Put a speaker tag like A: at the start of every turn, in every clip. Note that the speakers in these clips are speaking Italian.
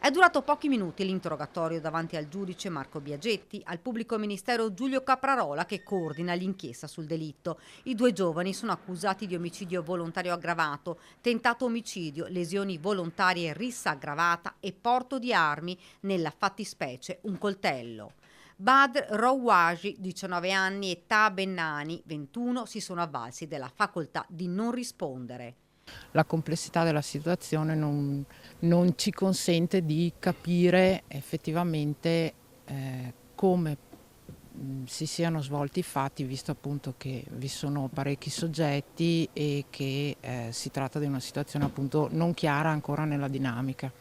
A: È durato pochi minuti l'interrogatorio davanti al giudice Marco Biagetti, al pubblico ministero Giulio Caprarola che coordina l'inchiesta sul delitto. I due giovani sono accusati di omicidio volontario aggravato, tentato omicidio, lesioni volontarie rissa aggravata e porto di armi, nella fattispecie un coltello. Badr Rouaji, 19 anni, e Ta Bennani, 21, si sono avvalsi della facoltà di non rispondere.
B: La complessità della situazione non ci consente di capire effettivamente come si siano svolti i fatti, visto appunto che vi sono parecchi soggetti e che si tratta di una situazione appunto non chiara ancora nella dinamica.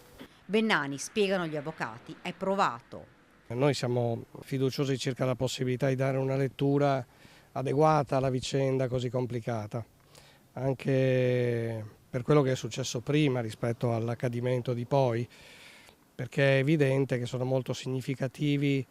A: Bennani, spiegano gli avvocati, è provato.
C: Noi siamo fiduciosi circa la possibilità di dare una lettura adeguata alla vicenda così complicata, anche per quello che è successo prima rispetto all'accadimento di poi, perché è evidente che sono molto significativi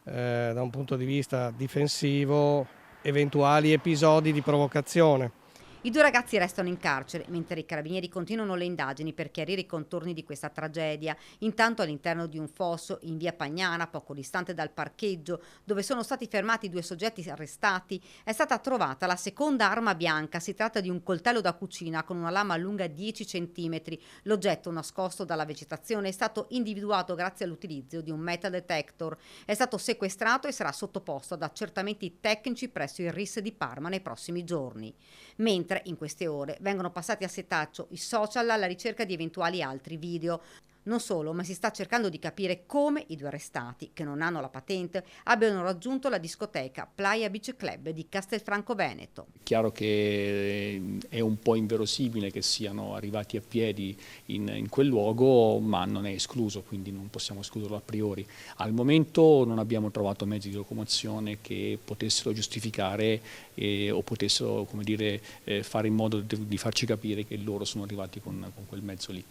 C: da un punto di vista difensivo eventuali episodi di provocazione.
A: I due ragazzi restano in carcere, mentre i carabinieri continuano le indagini per chiarire i contorni di questa tragedia. Intanto all'interno di un fosso in via Pagnana, poco distante dal parcheggio, dove sono stati fermati due soggetti arrestati, è stata trovata la seconda arma bianca. Si tratta di un coltello da cucina con una lama lunga 10 cm. L'oggetto, nascosto dalla vegetazione, è stato individuato grazie all'utilizzo di un metal detector. È stato sequestrato e sarà sottoposto ad accertamenti tecnici presso il RIS di Parma nei prossimi giorni. Mentre in queste ore vengono passati a setaccio i social alla ricerca di eventuali altri video. Non solo, ma si sta cercando di capire come i due arrestati, che non hanno la patente, abbiano raggiunto la discoteca Playa Beach Club di Castelfranco Veneto.
D: È chiaro che è un po' inverosimile che siano arrivati a piedi in quel luogo, ma non è escluso, quindi non possiamo escluderlo a priori. Al momento non abbiamo trovato mezzi di locomozione che potessero giustificare o potessero, come dire, fare in modo di farci capire che loro sono arrivati con quel mezzo lì.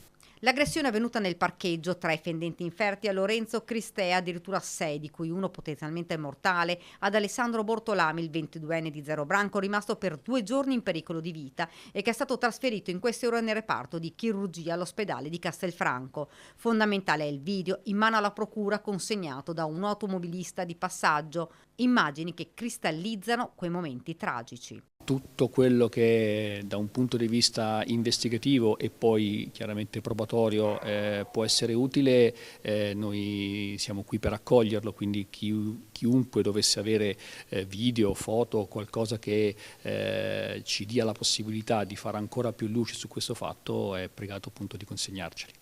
A: L'aggressione è avvenuta nel parcheggio, 3 fendenti inferti a Lorenzo Cristea, addirittura 6, di cui uno potenzialmente mortale, ad Alessandro Bortolami, il 22enne di Zero Branco, rimasto per 2 giorni in pericolo di vita e che è stato trasferito in queste ore nel reparto di chirurgia all'ospedale di Castelfranco. Fondamentale è il video in mano alla procura consegnato da un automobilista di passaggio, immagini che cristallizzano quei momenti tragici.
D: Tutto quello che da un punto di vista investigativo e poi chiaramente probatorio può essere utile, noi siamo qui per accoglierlo, quindi chiunque dovesse avere video, foto, qualcosa che ci dia la possibilità di fare ancora più luce su questo fatto è pregato appunto di consegnarceli.